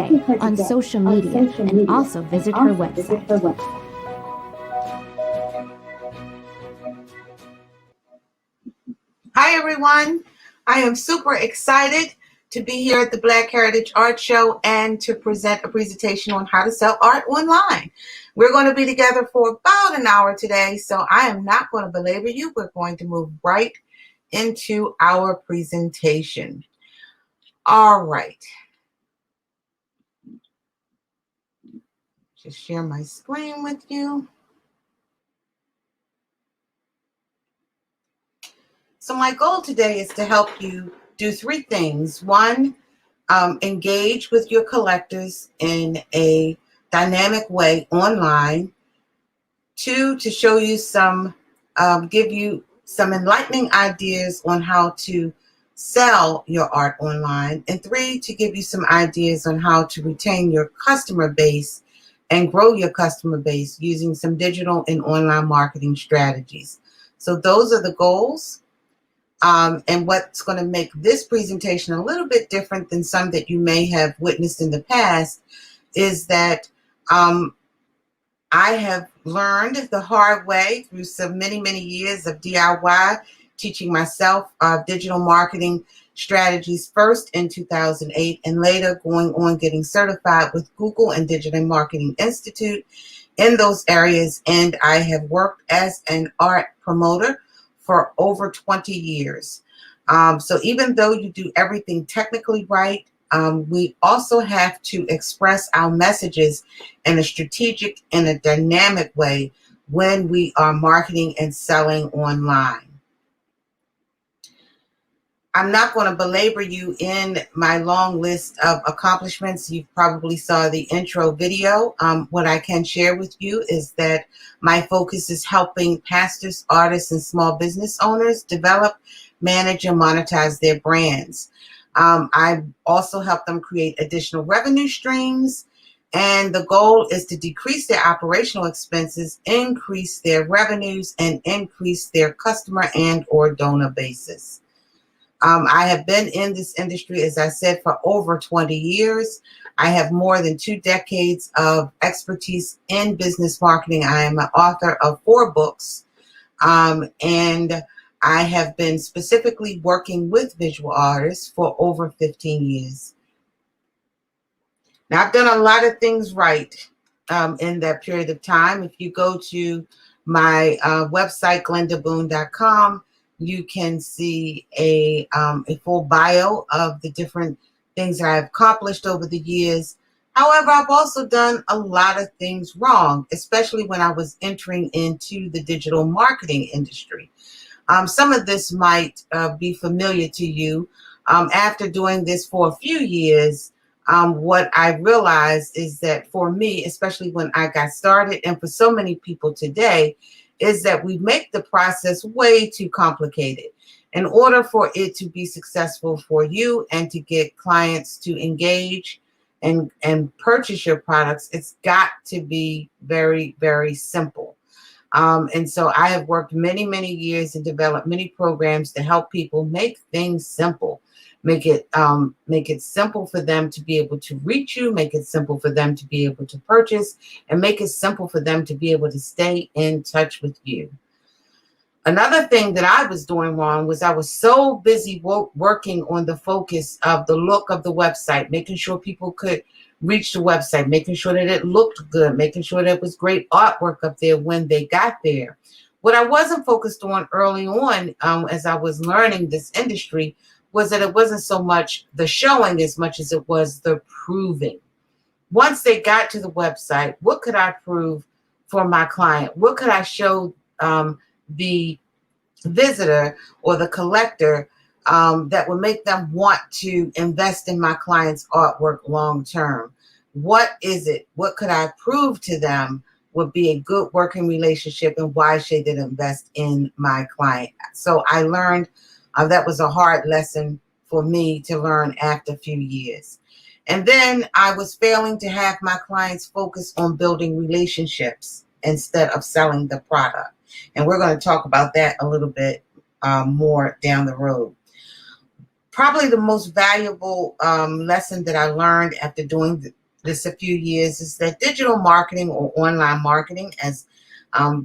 on social media and also visit her website. Hi everyone, I am super excited to be here at the Black Heritage Art Show and to present a presentation on how to sell art online. We're going to be together for about an hour today, so I am not going to belabor you. We're going to move right into our presentation. All right. Just share my screen with you. So my goal today is to help you do three things. One, engage with your collectors in a dynamic way online. Two, to show you give you some enlightening ideas on how to sell your art online. And three, to give you some ideas on how to retain your customer base and grow your customer base using some digital and online marketing strategies. So those are the goals. And what's going to make this presentation a little bit different than some that you may have witnessed in the past is that I have learned the hard way through many years of DIY, teaching myself digital marketing strategies first in 2008 and later going on getting certified with Google and Digital Marketing Institute in those areas. And I have worked as an art promoter for over 20 years. So even though you do everything technically right, we also have to express our messages in a strategic and a dynamic way when we are marketing and selling online. I'm not going to belabor you in my long list of accomplishments. You probably saw the intro video. What I can share with you is that my focus is helping pastors, artists, and small business owners develop, manage, and monetize their brands. I also help them create additional revenue streams, and the goal is to decrease their operational expenses, increase their revenues, and increase their customer and or donor bases. I have been in this industry, as I said, for over 20 years. I have more than 2 decades of expertise in business marketing. I am an author of 4 books, and I have been specifically working with visual artists for over 15 years. Now, I've done a lot of things right in that period of time. If you go to my website, glendaboone.com, you can see a full bio of the different things that I've accomplished over the years. However, I've also done a lot of things wrong, especially when I was entering into the digital marketing industry. Some of this might be familiar to you. After doing this for a few years, what I realized is that for me, especially when I got started, and for so many people today, is that we make the process way too complicated. In order for it to be successful for you and to get clients to engage and purchase your products, it's got to be very, very simple. And so I have worked many years and developed many programs to help people make things simple. Make it simple for them to be able to reach you, make it simple for them to be able to purchase, and make it simple for them to be able to stay in touch with you. Another thing that I was doing wrong was I was so busy working on the focus of the look of the website, making sure people could reach the website, making sure that it looked good, making sure that it was great artwork up there when they got there. What I wasn't focused on early on as I was learning this industry was that it wasn't so much the showing as much as it was the proving. Once they got to the website, what could I prove for my client? What could I show the visitor or the collector that would make them want to invest in my client's artwork long term? What is it? What could I prove to them would be a good working relationship, and why should they invest in my client? So I learned that was a hard lesson for me to learn after a few years. And then I was failing to have my clients focus on building relationships instead of selling the product. And we're going to talk about that a little bit more down the road. Probably the most valuable lesson that I learned after doing this a few years is that digital marketing, or online marketing, as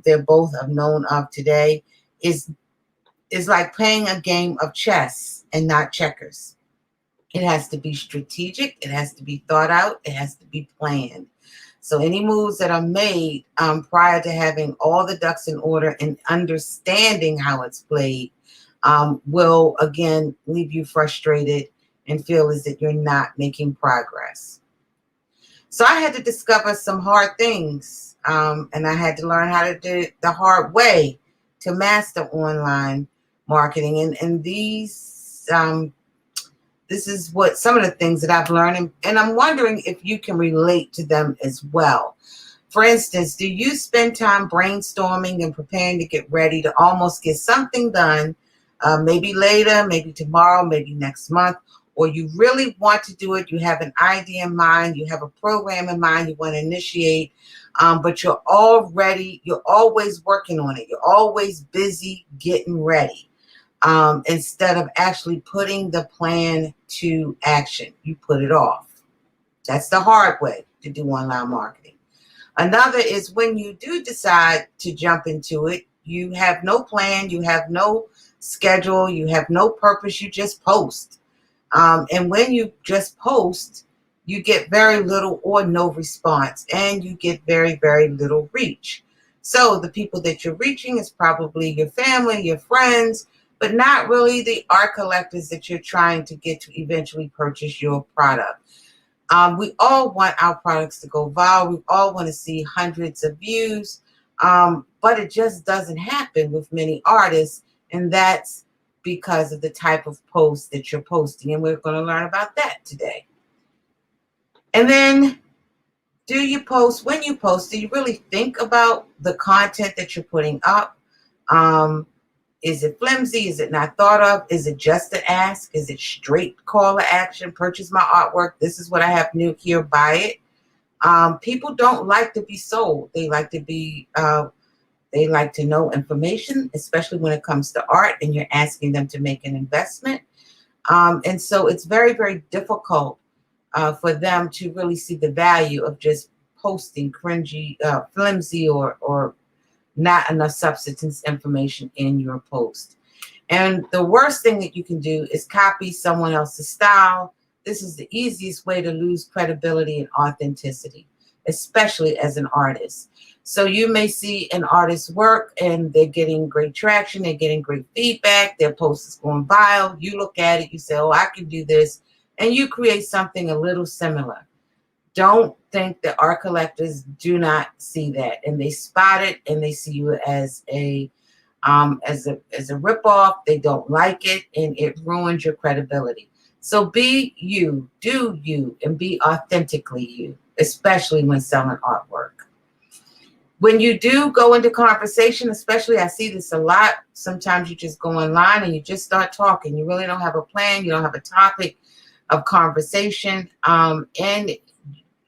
they're both known of today, is like playing a game of chess and not checkers. It has to be strategic. It has to be thought out. It has to be planned. So any moves that are made prior to having all the ducks in order and understanding how it's played will, again, leave you frustrated and feel as if you're not making progress. So I had to discover some hard things, and I had to learn how to do it the hard way to master online marketing. And this is what some of the things that I've learned, and I'm wondering if you can relate to them as well. For instance, do you spend time brainstorming and preparing to get ready to almost get something done, maybe later, maybe tomorrow, maybe next month, or you really want to do it, you have an idea in mind, you have a program in mind you want to initiate, but you're always working on it. You're always busy getting ready. Instead of actually putting the plan to action, you put it off. That's the hard way to do online marketing. Another is when you do decide to jump into it, you have no plan, you have no schedule, you have no purpose, you just post. And when you just post, you get very little or no response, and you get very, very little reach. So the people that you're reaching is probably your family, your friends, but not really the art collectors that you're trying to get to eventually purchase your product. We all want our products to go viral. We all want to see hundreds of views, but it just doesn't happen with many artists, and that's because of the type of post that you're posting, and we're going to learn about that today. And then, when you post, do you really think about the content that you're putting up? Is it flimsy? Is it not thought of? Is it just an ask? Is it straight call to action? Purchase my artwork. This is what I have new here. Buy it. People don't like to be sold. They like to know information, especially when it comes to art and you're asking them to make an investment. And so it's very, very difficult for them to really see the value of just posting cringy, flimsy, or not enough substance information in your post. And the worst thing that you can do is copy someone else's style. This is the easiest way to lose credibility and authenticity, especially as an artist. So you may see an artist's work and they're getting great traction, they're getting great feedback, their post is going viral. You look at it, you say, oh, I can do this, and you create something a little similar. Don't think that art collectors do not see that, and they spot it, and they see you as a ripoff. They don't like it, and it ruins your credibility. So be you, do you, and be authentically you, especially when selling artwork. When you do go into conversation, especially, I see this a lot. Sometimes you just go online and you just start talking. You really don't have a plan. You don't have a topic of conversation, and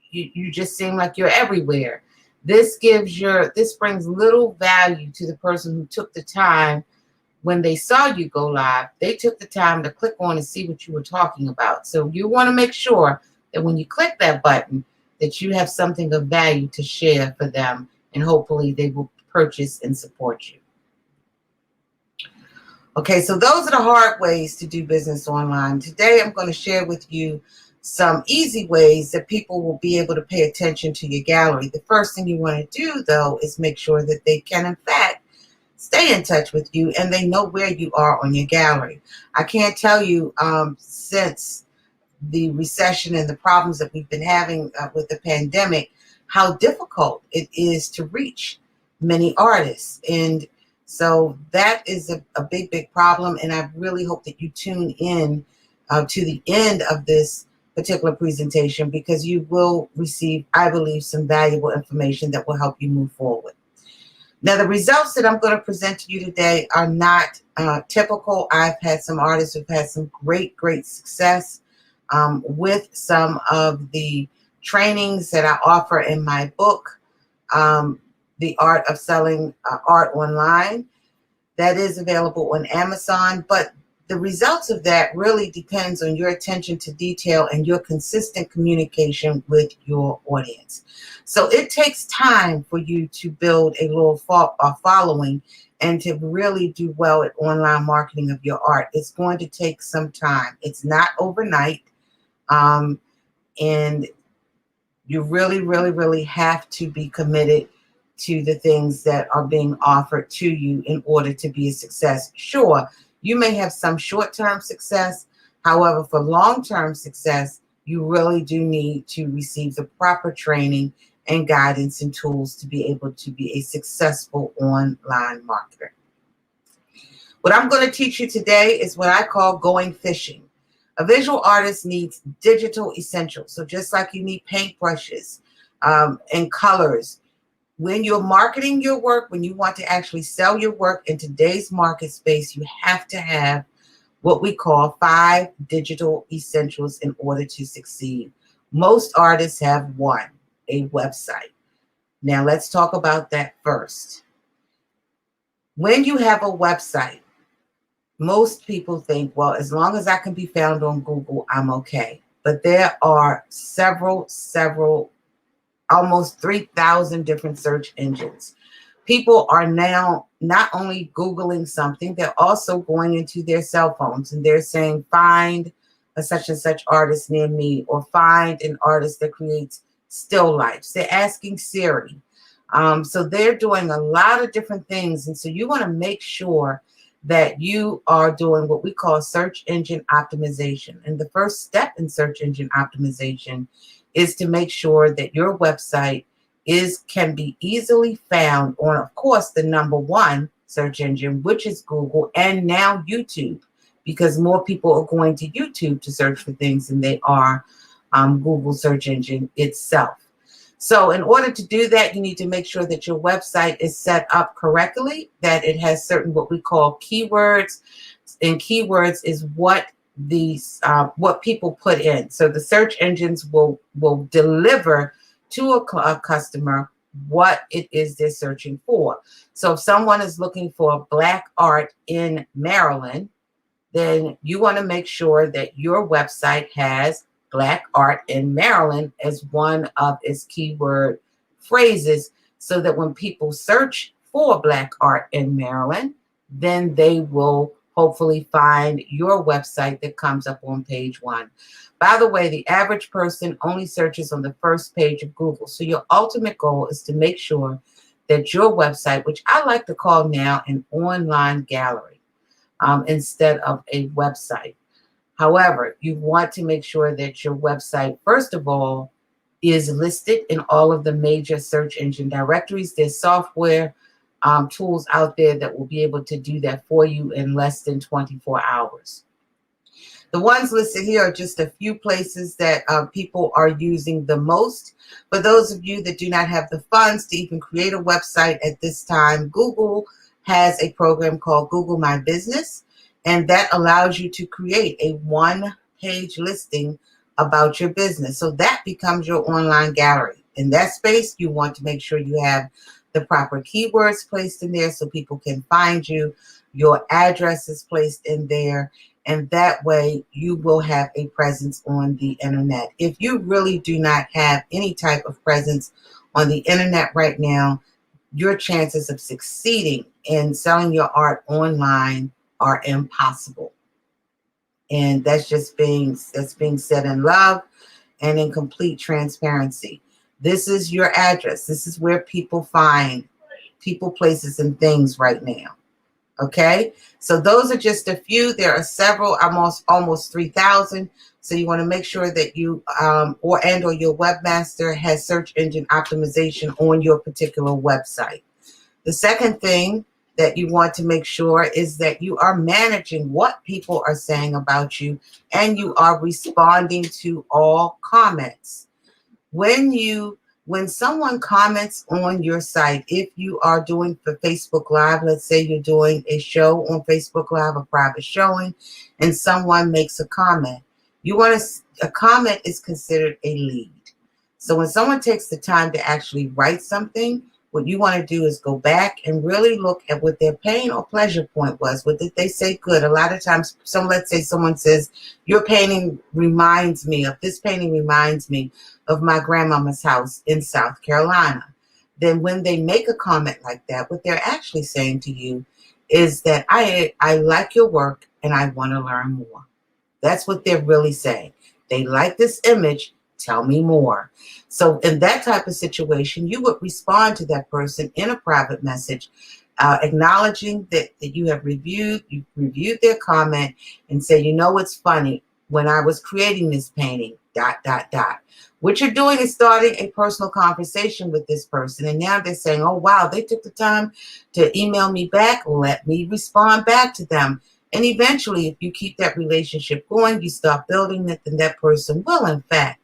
you just seem like you're everywhere. This brings little value to the person who took the time when they saw you go live. They took the time to click on and see what you were talking about. So you want to make sure that when you click that button, that you have something of value to share for them, and hopefully they will purchase and support you. Okay, so those are the hard ways to do business online. Today, I'm going to share with you some easy ways that people will be able to pay attention to your gallery. The first thing you want to do, though, is make sure that they can, in fact, stay in touch with you and they know where you are on your gallery. I can't tell you, since the recession and the problems that we've been having with the pandemic, how difficult it is to reach many artists. And so that is a big, big problem. And I really hope that you tune in to the end of this particular presentation, because you will receive, I believe, some valuable information that will help you move forward. Now, the results that I'm going to present to you today are not typical. I've had some artists who've had some great, great success with some of the trainings that I offer in my book, The Art of Selling Art Online. That is available on Amazon, but the results of that really depends on your attention to detail and your consistent communication with your audience. So it takes time for you to build a little following and to really do well at online marketing of your art. It's going to take some time. It's not overnight. And you really, really, really have to be committed to the things that are being offered to you in order to be a success. Sure, you may have some short-term success. However, for long-term success, you really do need to receive the proper training and guidance and tools to be able to be a successful online marketer. What I'm going to teach you today is what I call going fishing. A visual artist needs digital essentials. So just like you need paintbrushes and colors, when you're marketing your work, when you want to actually sell your work in today's market space, you have to have what we call 5 digital essentials in order to succeed. Most artists have one, a website. Now let's talk about that first. When you have a website, most people think, well, as long as I can be found on Google, I'm okay. But there are several, almost 3,000 different search engines. People are now not only Googling something, they're also going into their cell phones and they're saying, find a such and such artist near me, or find an artist that creates still lifes. They're asking Siri. So they're doing a lot of different things. And so you want to make sure that you are doing what we call search engine optimization. And the first step in search engine optimization is to make sure that your website can be easily found on, of course, the #1 search engine, which is Google, and now YouTube, because more people are going to YouTube to search for things than they are Google search engine itself. So in order to do that, you need to make sure that your website is set up correctly, that it has certain what we call keywords. And keywords is what people put in. So the search engines will deliver to a customer what it is they're searching for. So if someone is looking for Black art in Maryland, then you want to make sure that your website has Black art in Maryland as one of its keyword phrases, so that when people search for Black art in Maryland, then they will hopefully find your website that comes up on page 1. By the way, the average person only searches on the first page of Google. So your ultimate goal is to make sure that your website, which I like to call now an online gallery, instead of a website. However, you want to make sure that your website, first of all, is listed in all of the major search engine directories. There's software tools out there that will be able to do that for you in less than 24 hours. The ones listed here are just a few places that people are using the most. For those of you that do not have the funds to even create a website at this time, Google has a program called Google My Business, and that allows you to create a 1-page listing about your business. So that becomes your online gallery. In that space, you want to make sure you have the proper keywords placed in there so people can find you. Your address is placed in there, and that way you will have a presence on the internet. If you really do not have any type of presence on the internet right now, your chances of succeeding in selling your art online are impossible. And that's being said in love and in complete transparency. This is your address. This is where people find people, places, and things right now. Okay, so those are just a few. There are several, almost 3,000. So you want to make sure that you or your webmaster has search engine optimization on your particular website. The second thing that you want to make sure is that you are managing what people are saying about you, and you are responding to all comments. When someone comments on your site, if you are doing for Facebook Live, let's say you're doing a show on Facebook Live, a private showing, and someone makes a comment, a comment is considered a lead. So when someone takes the time to actually write something, what you want to do is go back and really look at what their pain or pleasure point was. What did they say good? A lot of times, let's say someone says, your painting reminds me of, this painting reminds me of my grandmama's house in South Carolina. Then when they make a comment like that, what they're actually saying to you is that I like your work and I want to learn more. That's what they're really saying. They like this image. Tell me more. So in that type of situation, you would respond to that person in a private message, acknowledging that you have reviewed their comment, and say, you know, it's funny, when I was creating this painting, ... What you're doing is starting a personal conversation with this person. And now they're saying, oh, wow, they took the time to email me back. Let me respond back to them. And eventually, if you keep that relationship going, you start building it, then that person will, in fact,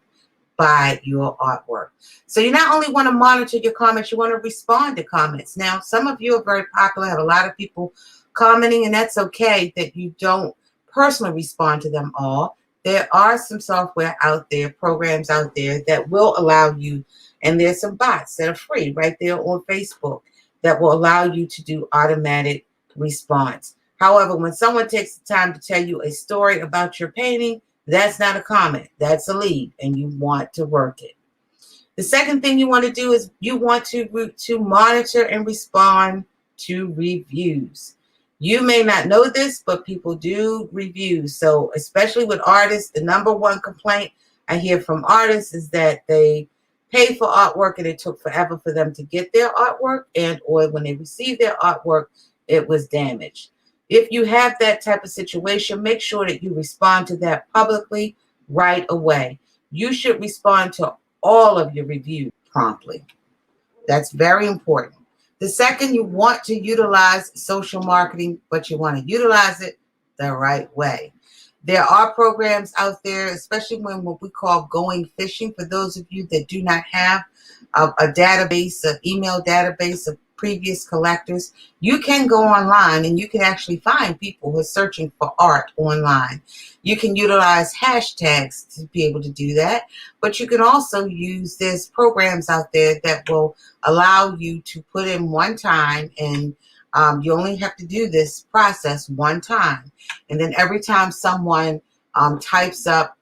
buy your artwork. So you not only want to monitor your comments, you want to respond to comments. Now, some of you are very popular, have a lot of people commenting, and that's okay that you don't personally respond to them all. There are some software out there, programs out there that will allow you, and there's some bots that are free right there on Facebook that will allow you to do automatic response. However, when someone takes the time to tell you a story about your painting, that's not a comment, that's a lead, and you want to work it. The second thing you want to do is you want to monitor and respond to reviews. You may not know this, but people do reviews. So especially with artists, the number one complaint I hear from artists is that they pay for artwork and it took forever for them to get their artwork, and or when they received their artwork, it was damaged. If you have that type of situation, make sure that you respond to that publicly right away. You should respond to all of your reviews promptly. That's very important. The second, you want to utilize social marketing, but you want to utilize it the right way. There are programs out there, especially when what we call going fishing, for those of you that do not have a database, an email database of previous collectors. You can go online and you can actually find people who are searching for art online. You can utilize hashtags to be able to do that, but you can also use, there's programs out there that will allow you to put in one time, and you only have to do this process one time. And then every time someone types up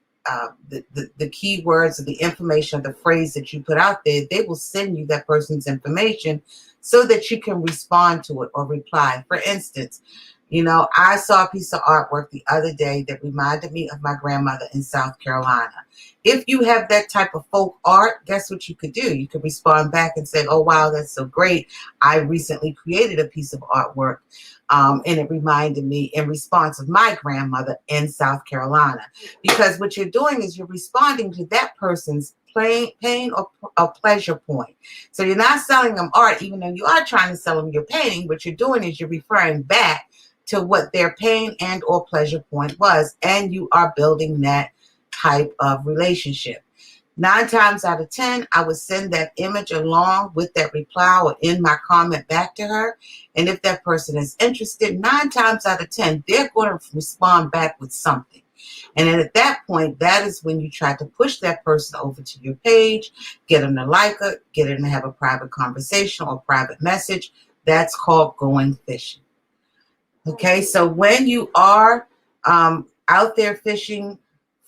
the keywords or the information or the phrase that you put out there, they will send you that person's information so that you can respond to it or reply. For instance, you know, I saw a piece of artwork the other day that reminded me of my grandmother in South Carolina. If you have that type of folk art, guess what you could do? You could respond back and say, oh, wow, that's so great. I recently created a piece of artwork, and it reminded me in response of my grandmother in South Carolina. Because what you're doing is you're responding to that person's pain or pleasure point. So you're not selling them art, even though you are trying to sell them your painting. What you're doing is you're referring back to what their pain and or pleasure point was, and you are building that type of relationship. 9 times out of 10, I would send that image along with that reply or in my comment back to her. And if that person is interested, 9 times out of 10, they're going to respond back with something. And then at that point, that is when you try to push that person over to your page, get them to like it, get them to have a private conversation or private message. That's called going fishing. Okay, so when you are out there fishing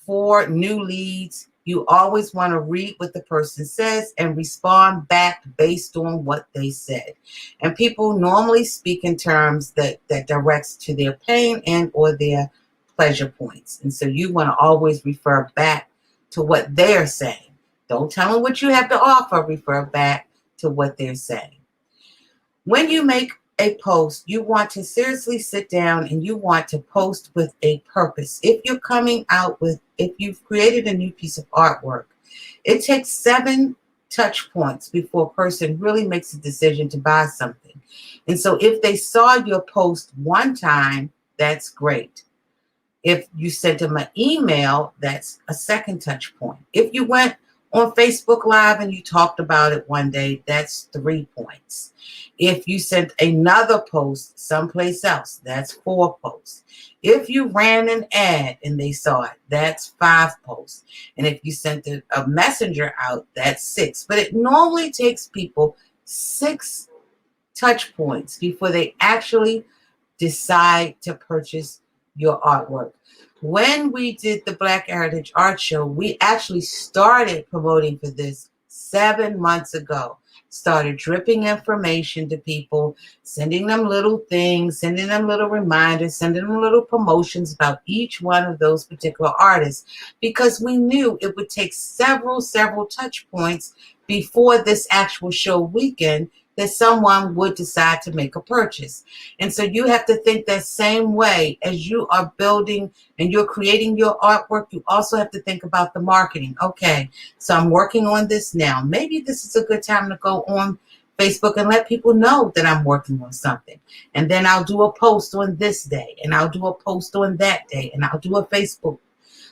for new leads, you always want to read what the person says and respond back based on what they said. And people normally speak in terms that directs to their pain and or their pleasure points. And so you want to always refer back to what they're saying. Don't tell them what you have to offer, refer back to what they're saying. When you make a post, you want to seriously sit down and you want to post with a purpose. If you're coming out with, if you've created a new piece of artwork, it takes 7 touch points before a person really makes a decision to buy something. And so if they saw your post one time, that's great. If you sent them an email, that's a second touch point. If you went on Facebook Live and you talked about it one day, that's 3 points. If you sent another post someplace else, that's 4 posts. If you ran an ad and they saw it, that's 5 posts. And if you sent a messenger out, that's 6. But it normally takes people 6 touch points before they actually decide to purchase your artwork. When we did the Black Heritage Art Show, we actually started promoting for this 7 months ago. Started dripping information to people, sending them little things, sending them little reminders, sending them little promotions about each one of those particular artists, because we knew it would take several touch points before this actual show weekend that someone would decide to make a purchase. And so you have to think that same way as you are building and you're creating your artwork. You also have to think about the marketing. Okay, so I'm working on this now. Maybe this is a good time to go on Facebook and let people know that I'm working on something. And then I'll do a post on this day, and I'll do a post on that day, and I'll do a Facebook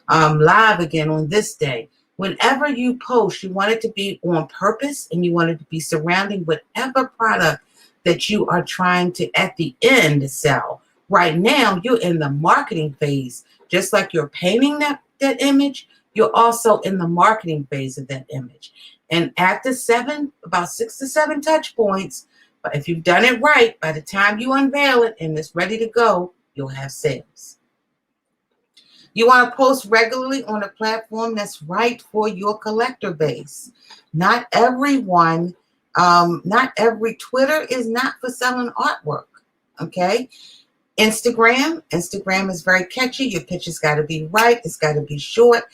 live again on this day. Whenever you post, you want it to be on purpose, and you want it to be surrounding whatever product that you are trying to, at the end, sell. Right now, you're in the marketing phase. Just like you're painting that image, you're also in the marketing phase of that image. And after about 6 to 7 touch points, but if you've done it right, by the time you unveil it and it's ready to go, you'll have sales. You want to post regularly on a platform that's right for your collector base. Not everyone, not every Twitter is not for selling artwork, okay? Instagram is very catchy. Your picture's got to be right. It's got to be short.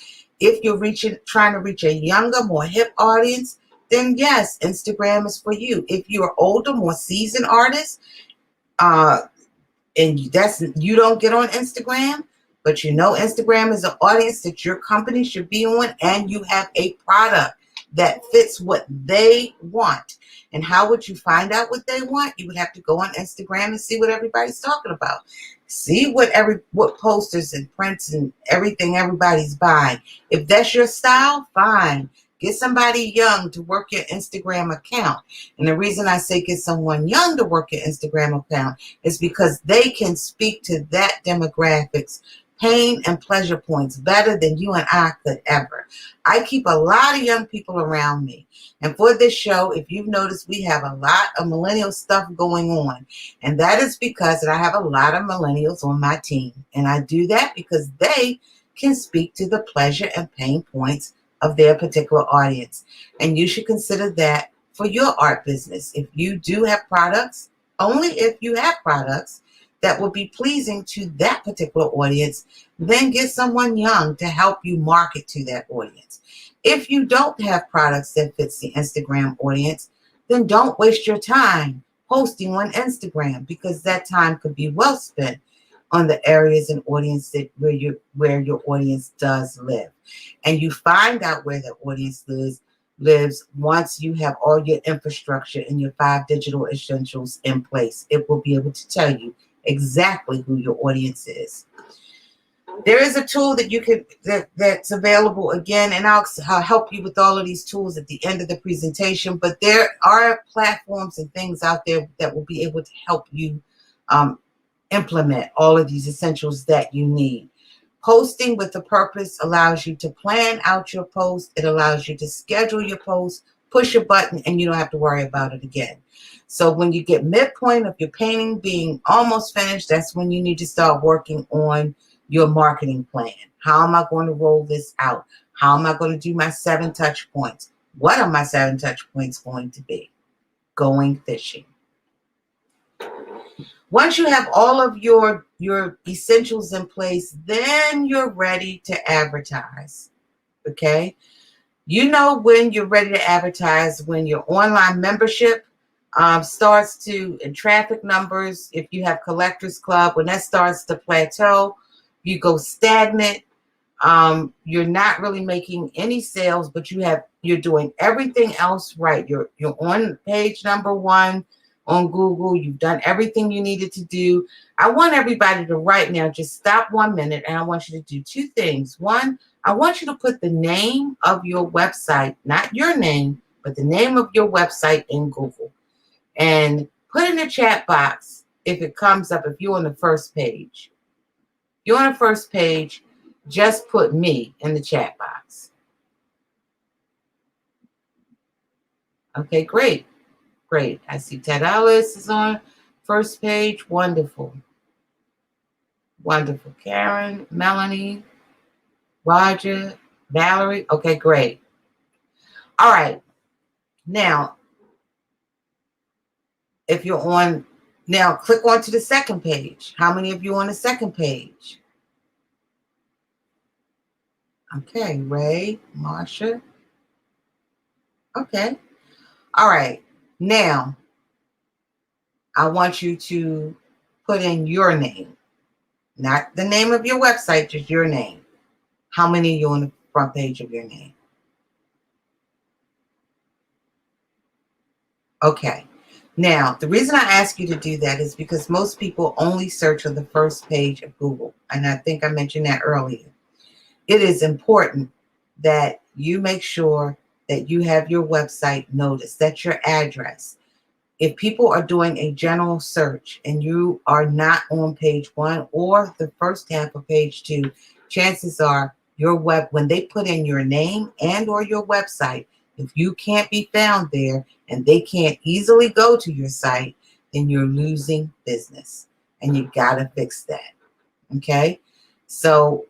If you're trying to reach a younger, more hip audience, then yes, Instagram is for you. If you're an older, more seasoned artist, and you don't get on Instagram, but you know Instagram is an audience that your company should be on, and you have a product that fits what they want. And how would you find out what they want? You would have to go on Instagram and see what everybody's talking about. See what posters and prints and everything everybody's buying. If that's your style, fine. Get somebody young to work your Instagram account. And the reason I say get someone young to work your Instagram account is because they can speak to that demographics, pain and pleasure points better than you and I could ever. I keep a lot of young people around me. And for this show, if you've noticed, we have a lot of millennial stuff going on. And that is because I have a lot of millennials on my team. And I do that because they can speak to the pleasure and pain points of their particular audience. And you should consider that for your art business. If you do have products, only if you have products that will be pleasing to that particular audience, then get someone young to help you market to that audience. If you don't have products that fits the Instagram audience, then don't waste your time posting on Instagram, because that time could be well spent on the areas and audience where your audience does live. And you find out where the audience lives once you have all your infrastructure and your 5 digital essentials in place. It will be able to tell you exactly who your audience is. There is a tool that you can that's available again, and I'll help you with all of these tools at the end of the presentation. But there are platforms and things out there that will be able to help you implement all of these essentials that you need. Posting with a purpose allows you to plan out your post. It allows you to schedule your post, push a button, and you don't have to worry about it again. So when you get midpoint of your painting being almost finished, that's when you need to start working on your marketing plan. How am I going to roll this out? How am I going to do my 7 touch points? What are my 7 touch points going to be? Going fishing. Once you have all of your essentials in place, then you're ready to advertise, okay? You know when you're ready to advertise when your online membership starts to, and traffic numbers, if you have Collectors Club, when that starts to plateau, you go stagnant, you're not really making any sales, but you're doing everything else right. You're on page number 1 on Google. You've done everything you needed to do. I want everybody to right now just stop 1 minute, and I want you to do 2 things. One, I want you to put the name of your website, not your name, but the name of your website in Google, and put in the chat box if it comes up, if you're on the first page. If you're on the first page, just put me in the chat box. Okay, great. Great. I see Ted Ellis is on first page. Wonderful. Wonderful. Karen, Melanie, Roger, Valerie. Okay, great. All right. Now, if you're on, now click on to the second page. How many of you on the second page? Okay, Ray, Marsha. Okay. All right. Now, I want you to put in your name, not the name of your website, just your name. How many are you on the front page of your name? Okay. Now, the reason I ask you to do that is because most people only search on the first page of Google. And I think I mentioned that earlier. It is important that you make sure that you have your website noticed. That's your address. If people are doing a general search and you are not on page 1 or the first half of page 2, chances are when they put in your name and or your website, if you can't be found there and they can't easily go to your site, then you're losing business and you got to fix that. Okay? So,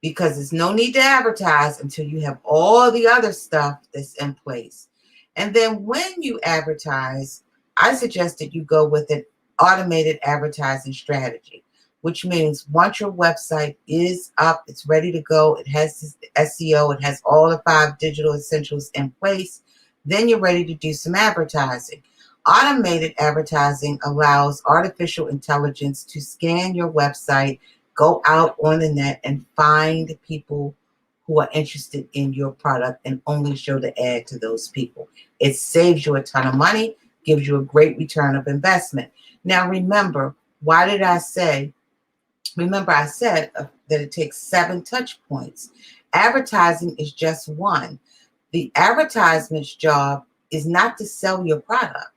because there's no need to advertise until you have all the other stuff that's in place. And then when you advertise, I suggest that you go with an automated advertising strategy, which means once your website is up, it's ready to go, it has SEO, it has all the 5 digital essentials in place, then you're ready to do some advertising. Automated advertising allows artificial intelligence to scan your website, go out on the net and find people who are interested in your product and only show the ad to those people. It saves you a ton of money, gives you a great return of investment. Now remember, why did I say, remember I said that it takes 7 touch points. Advertising is just one. The advertisement's job is not to sell your product.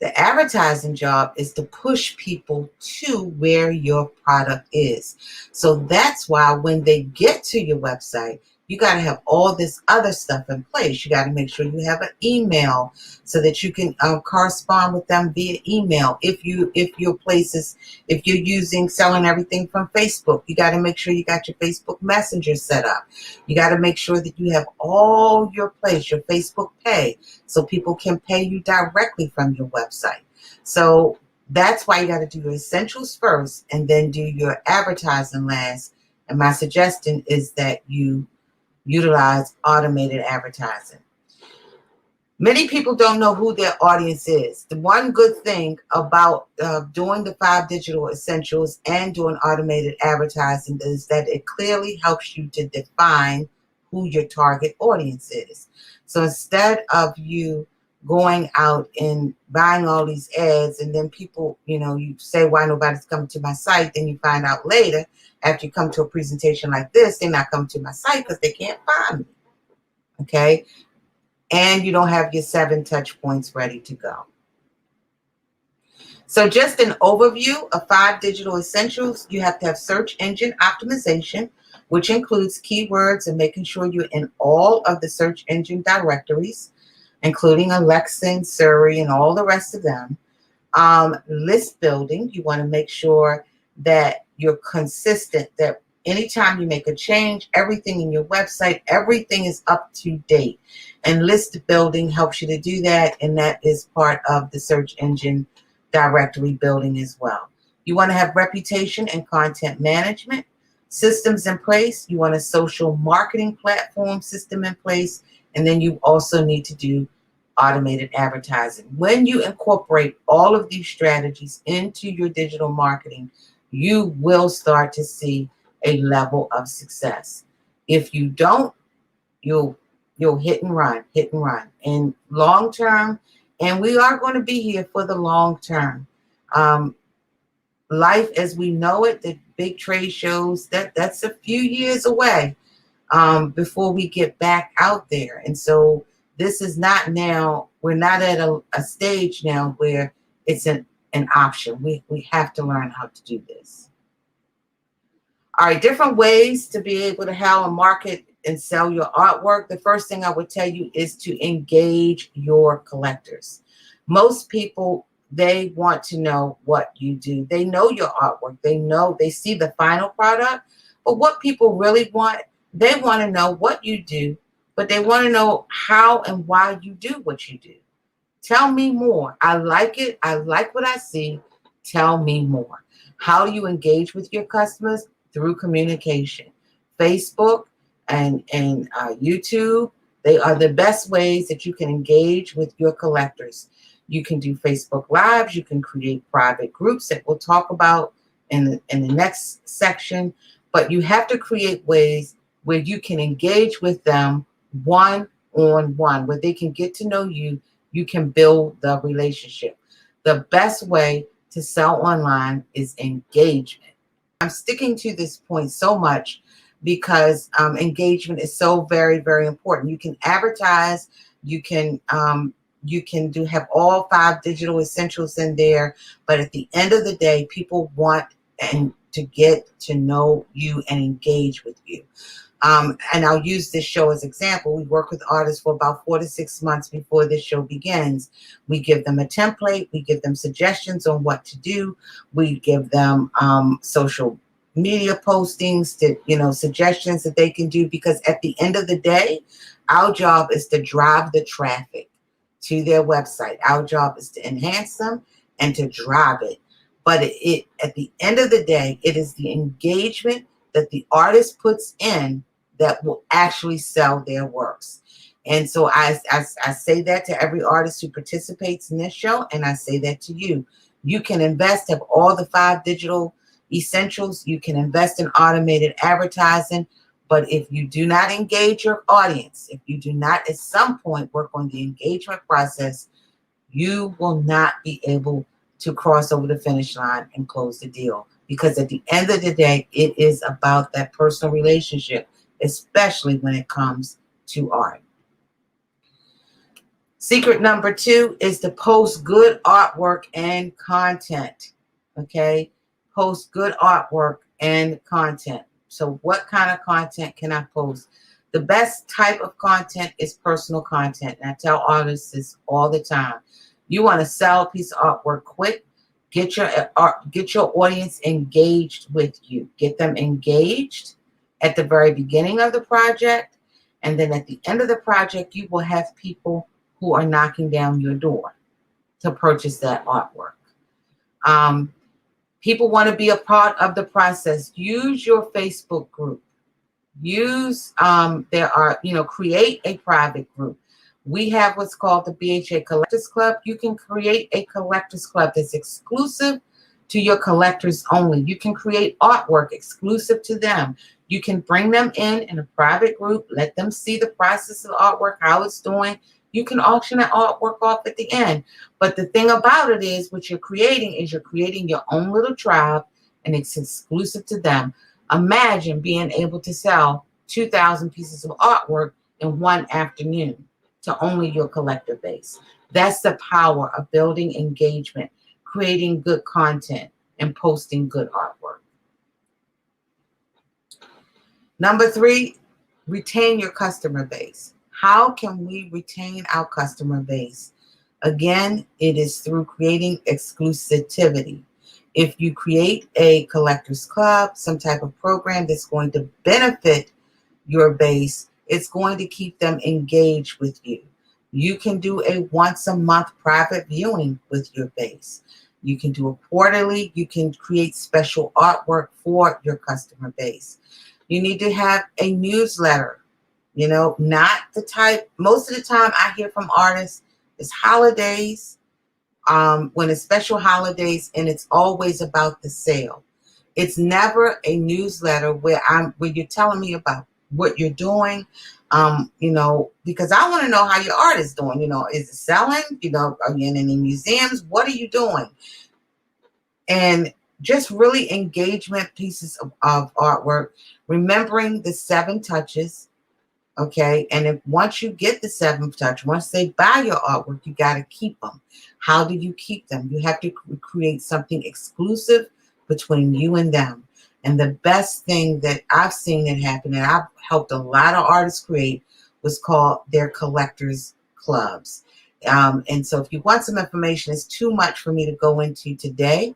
The advertising job is to push people to where your product is. So that's why when they get to your website, you got to have all this other stuff in place. You got to make sure you have an email so that you can correspond with them via email. If you're using selling everything from Facebook, you got to make sure you got your Facebook Messenger set up. You got to make sure that you have all your place, your Facebook Pay, so people can pay you directly from your website. So that's why you got to do your essentials first and then do your advertising last. And my suggestion is that you utilize automated advertising. Many people don't know who their audience is. The one good thing about doing the 5 digital essentials and doing automated advertising is that it clearly helps you to define who your target audience is. So instead of you going out and buying all these ads and then people, you say, why nobody's coming to my site, then you find out later after you come to a presentation like this, they're not coming to my site because they can't find me. Okay? And you don't have your 7 touch points ready to go. So just an overview of 5 digital essentials. You have to have search engine optimization, which includes keywords and making sure you're in all of the search engine directories, including Alexa and Siri and all the rest of them. List building, you want to make sure that you're consistent, that anytime you make a change, everything in your website, everything is up to date. And list building helps you to do that, and that is part of the search engine directory building as well. You want to have reputation and content management systems in place. You want a social marketing platform system in place, and then you also need to do automated advertising. When you incorporate all of these strategies into your digital marketing, you will start to see a level of success. If you don't, you'll hit and run. And long term, and we are going to be here for the long term. Life as we know it, the big trade shows, that's a few years away before we get back out there. And so this is not now, we're not at a stage now where it's an option. We have to learn how to do this. All right, different ways to be able to how a market and sell your artwork, the first thing I would tell you is to engage your collectors. Most people, they want to know what you do. They know your artwork. They see the final product. But what people really want, they want to know what you do, but they want to know how and why you do what you do. Tell me more. I like it. I like what I see. Tell me more. How do you engage with your customers? Through communication. Facebook and YouTube, they are the best ways that you can engage with your collectors. You can do Facebook Lives. You can create private groups that we'll talk about in the next section. But you have to create ways where you can engage with them one-on-one, where they can get to know you. You can build the relationship. The best way to sell online is engagement. I'm sticking to this point so much because engagement is so very, very important. You can advertise, you can have all 5 digital essentials in there, but at the end of the day, people want and to get to know you and engage with you. And I'll use this show as example. We work with artists for about 4 to 6 months before this show begins. We give them a template. We give them suggestions on what to do. We give them social media postings, suggestions that they can do, because at the end of the day, our job is to drive the traffic to their website. Our job is to enhance them and to drive it. But at the end of the day, it is the engagement that the artist puts in that will actually sell their works. And so I say that to every artist who participates in this show, and I say that to you. You can invest, have all the 5 digital essentials. You can invest in automated advertising. But if you do not engage your audience, if you do not at some point work on the engagement process, you will not be able to cross over the finish line and close the deal. Because at the end of the day, it is about that personal relationship, especially when it comes to art. Secret number 2 is to post good artwork and content. Okay? Post good artwork and content. So what kind of content can I post? The best type of content is personal content. And I tell artists this all the time. You want to sell a piece of artwork quick. Get your audience engaged with you. Get them engaged at the very beginning of the project. And then at the end of the project, you will have people who are knocking down your door to purchase that artwork. People want to be a part of the process. Use your Facebook group. Create a private group. We have what's called the BHA Collectors Club. You can create a collectors club that's exclusive to your collectors only. You can create artwork exclusive to them. You can bring them in a private group, let them see the process of artwork, how it's doing. You can auction that artwork off at the end. But the thing about it is, what you're creating is you're creating your own little tribe, and it's exclusive to them. Imagine being able to sell 2,000 pieces of artwork in one afternoon to only your collector base. That's the power of building engagement, creating good content, and posting good artwork. Number 3, retain your customer base. How can we retain our customer base? Again, it is through creating exclusivity. If you create a collectors club, some type of program that's going to benefit your base, it's going to keep them engaged with you. You can do a once a month private viewing with your base. You can do it quarterly. You can create special artwork for your customer base. You need to have a newsletter. Not the type, most of the time I hear from artists, it's holidays, when it's special holidays, and it's always about the sale. It's never a newsletter where you're telling me about what you're doing, because I want to know how your art is doing. Is it selling? Are you in any museums? What are you doing? And just really engagement pieces of artwork, remembering the 7 touches. Okay, and once you get the 7th touch, once they buy your artwork, you got to keep them. How do you keep them? You have to create something exclusive between you and them. And the best thing that I've seen it happen, and I've helped a lot of artists create, was called their collectors clubs. And so if you want some information, it's too much for me to go into today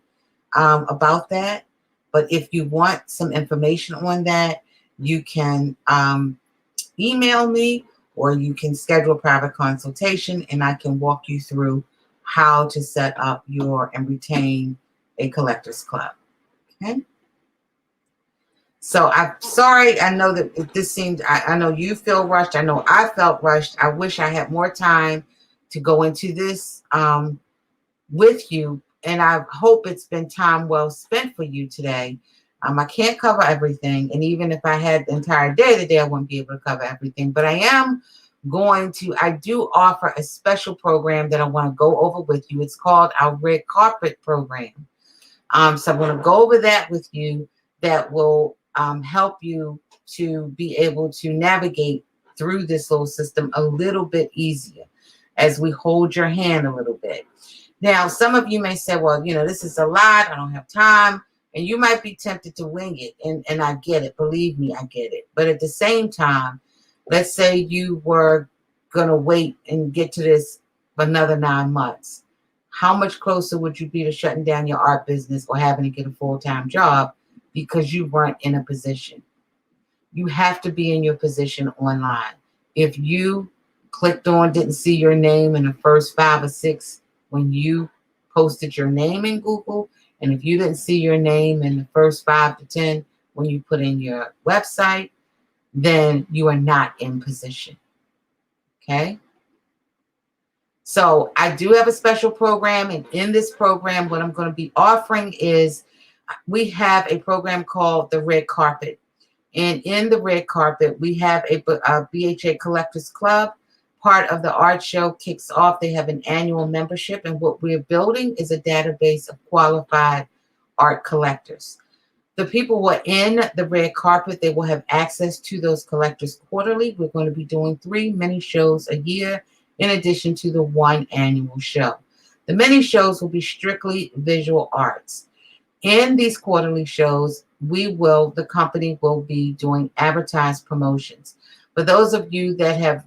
about that. But if you want some information on that, you can email me, or you can schedule a private consultation, and I can walk you through how to set up your and retain a collectors club. Okay. So I'm sorry. I know that this seemed, I know you feel rushed. I know I felt rushed. I wish I had more time to go into this with you. And I hope it's been time well spent for you today. I can't cover everything. And even if I had the entire day today, I wouldn't be able to cover everything. But I am I do offer a special program that I want to go over with you. It's called our Red Carpet Program. So I'm going to go over that with you. That will help you to be able to navigate through this little system a little bit easier as we hold your hand a little bit. Now, some of you may say, well, this is a lot. I don't have time. And you might be tempted to wing it. And I get it. Believe me, I get it. But at the same time, let's say you were going to wait and get to this for another 9 months. How much closer would you be to shutting down your art business or having to get a full-time job because you weren't in a position? You have to be in your position online. If you didn't see your name in the first 5 or 6 when you posted your name in Google, and if you didn't see your name in the first 5 to 10 when you put in your website, then you are not in position. Okay? So I do have a special program, and in this program, what I'm going to be offering is we have a program called the Red Carpet. And in the Red Carpet, we have a BHA Collectors Club. Part of the art show kicks off. They have an annual membership, and what we're building is a database of qualified art collectors. The people who are in the Red Carpet, they will have access to those collectors quarterly. We're going to be doing 3 mini shows a year in addition to the 1 annual show. The mini shows will be strictly visual arts. In these quarterly shows, the company will be doing advertised promotions. For those of you that have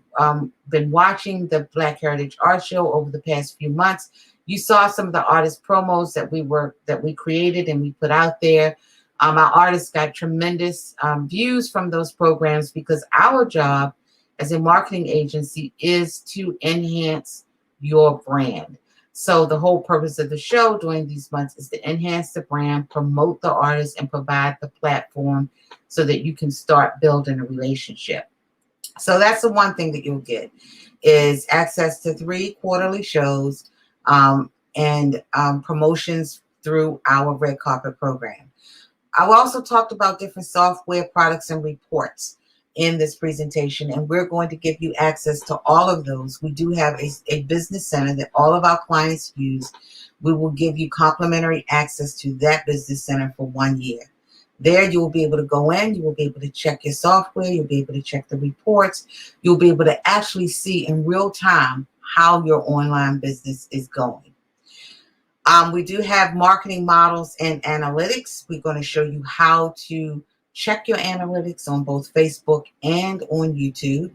been watching the Black Heritage Art Show over the past few months, you saw some of the artist promos that we created and we put out there. Our artists got tremendous views from those programs because our job as a marketing agency is to enhance your brand. So the whole purpose of the show during these months is to enhance the brand, promote the artist, and provide the platform so that you can start building a relationship. So that's the one thing that you'll get is access to 3 quarterly shows and promotions through our Red Carpet program. I also talked about different software products and reports in this presentation, and we're going to give you access to all of those. We do have a business center that all of our clients use. We will give you complimentary access to that business center for 1 year. There you will be able to go in, you will be able to check your software, you'll be able to check the reports, you'll be able to actually see in real time how your online business is going. We do have marketing models and analytics. We're going to show you how to check your analytics on both Facebook and on YouTube.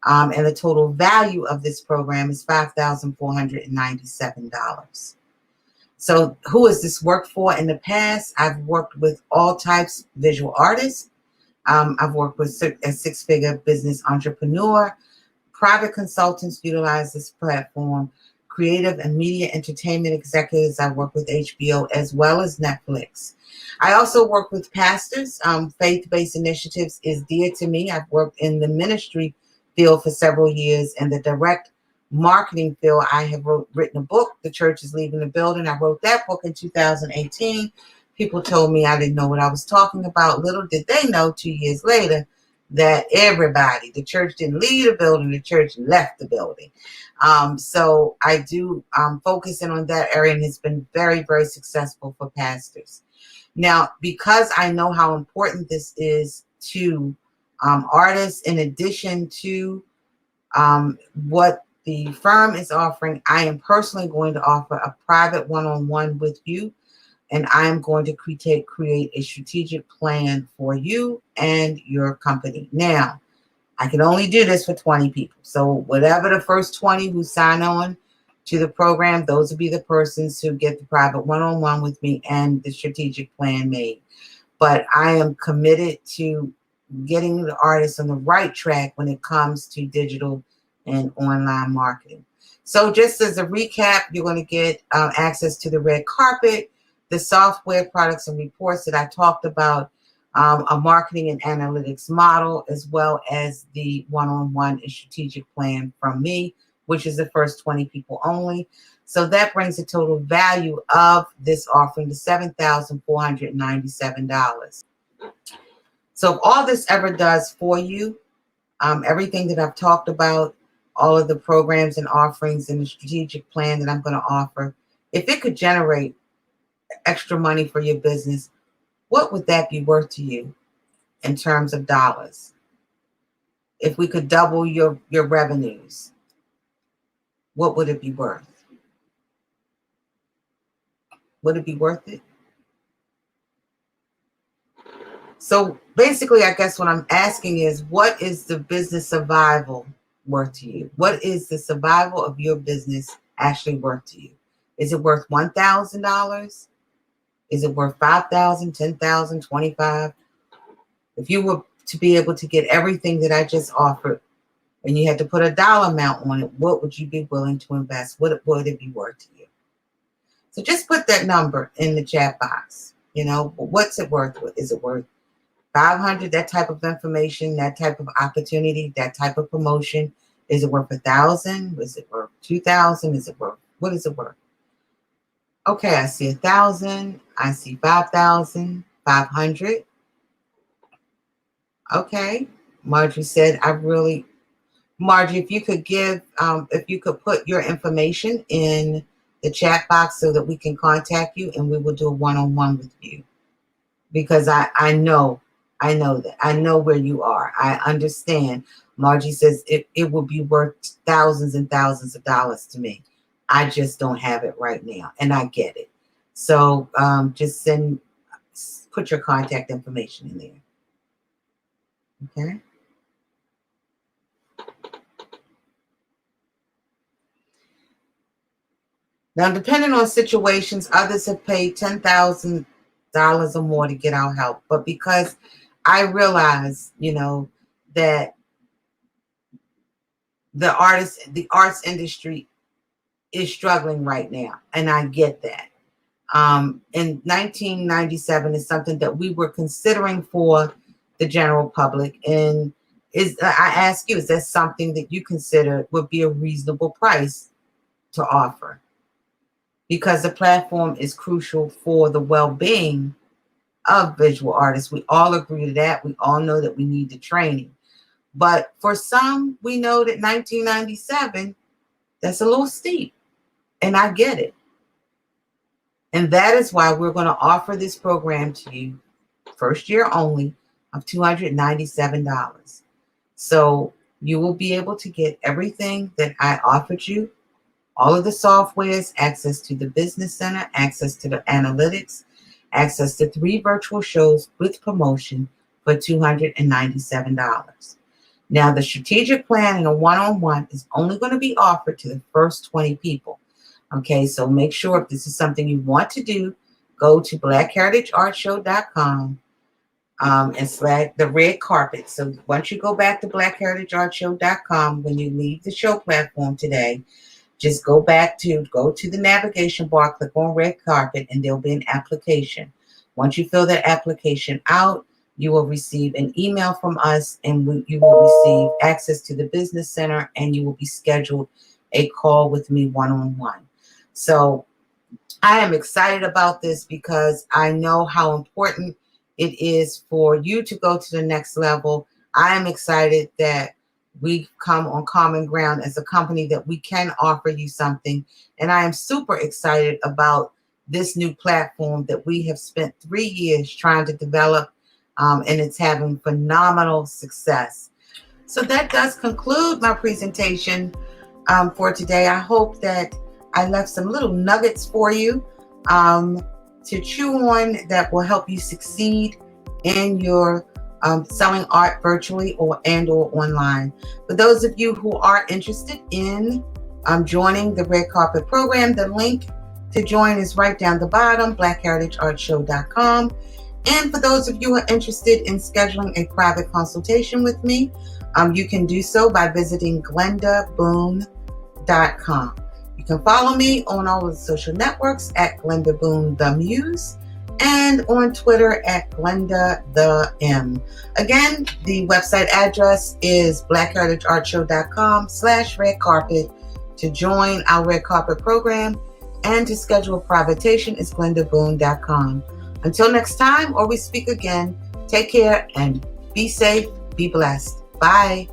And the total value of this program is $5,497. So who has this worked for in the past? I've worked with all types of visual artists. I've worked with a 6-figure business entrepreneur. Private consultants utilize this platform. Creative and media entertainment executives. I work with HBO as well as Netflix. I also work with pastors. Faith-based initiatives is dear to me. I've worked in the ministry field for several years, and the direct marketing field. I have written a book, The Church is Leaving the Building. I wrote that book in 2018. People told me I didn't know what I was talking about. Little did they know 2 years later that the church didn't leave the building, the church left the building. So I do focus in on that area, and it's been very, very successful for pastors. Now, because I know how important this is to artists, in addition to what the firm is offering, I am personally going to offer a private one-on-one with you and I'm going to create a strategic plan for you and your company. Now, I can only do this for 20 people. So whatever the first 20 who sign on to the program, those will be the persons who get the private one-on-one with me and the strategic plan made. But I am committed to getting the artists on the right track when it comes to digital and online marketing. So just as a recap, you're going to get access to the red carpet, the software products and reports that I talked about, a marketing and analytics model, as well as the one-on-one and strategic plan from me, which is the first 20 people only. So that brings the total value of this offering to $7,497. So if all this ever does for you, everything that I've talked about, all of the programs and offerings and the strategic plan that I'm going to offer, if it could generate extra money for your business, what would that be worth to you in terms of dollars? If we could double your revenues, what would it be worth? Would it be worth it? So basically, I guess what I'm asking is, what is the business survival worth to you? What is the survival of your business actually worth to you? Is it worth $1,000? Is it worth $5,000, $10,000, $25,000? If you were to be able to get everything that I just offered and you had to put a dollar amount on it, what would you be willing to invest? What would it be worth to you? So just put that number in the chat box. You know, what's it worth? Is it worth 500, that type of information, that type of opportunity, that type of promotion? Is it worth 1,000? Is it worth 2,000? Is it worth, what is it worth? Okay, I see 1,000. I see 5,000, 500. Okay, Marjorie said, Marjorie, if you could if you could put your information in the chat box so that we can contact you and we will do a one-on-one with you. Because I know that. I know where you are. I understand. Margie says it will be worth thousands and thousands of dollars to me. I just don't have it right now, and I get it. So just put your contact information in there. Okay. Now, depending on situations, others have paid $10,000 or more to get our help. But because I realize, that the arts industry is struggling right now, and I get that. In 1997 is something that we were considering for the general public, and I ask you, is that something that you consider would be a reasonable price to offer? Because the platform is crucial for the well-being of visual artists. We all agree to that. We all know that we need the training. But for some, we know that 1997, that's a little steep. And I get it. And that is why we're going to offer this program to you, first year only, of $297. So you will be able to get everything that I offered you, all of the softwares, access to the business center, access to the analytics, access to 3 virtual shows with promotion for $297. Now, the strategic plan and a one-on-one is only going to be offered to the first 20 people. Okay, so make sure if this is something you want to do, go to blackheritageartshow.com and select the red carpet. So once you go back to blackheritageartshow.com, when you leave the show platform today, just go to the navigation bar, click on red carpet, and there'll be an application. Once you fill that application out, you will receive an email from us, and you will receive access to the business center, and you will be scheduled a call with me one-on-one. So I am excited about this because I know how important it is for you to go to the next level. I am excited that we've come on common ground as a company that we can offer you something. And I am super excited about this new platform that we have spent 3 years trying to develop, and it's having phenomenal success. So that does conclude my presentation for today. I hope that I left some little nuggets for you. to chew on that will help you succeed in your selling art virtually or online. For those of you who are interested in joining the Red Carpet program, the link to join is right down the bottom, blackheritageartshow.com. And for those of you who are interested in scheduling a private consultation with me, you can do so by visiting glendaboone.com. You can follow me on all of the social networks at Glenda Boone the Muse and on Twitter at Glenda the M. Again, the website address is blackheritageartshow.com/red carpet to join our Red Carpet program, and to schedule a privatation is glendaboone.com. Until next time, or we speak again, take care and be safe, be blessed. Bye.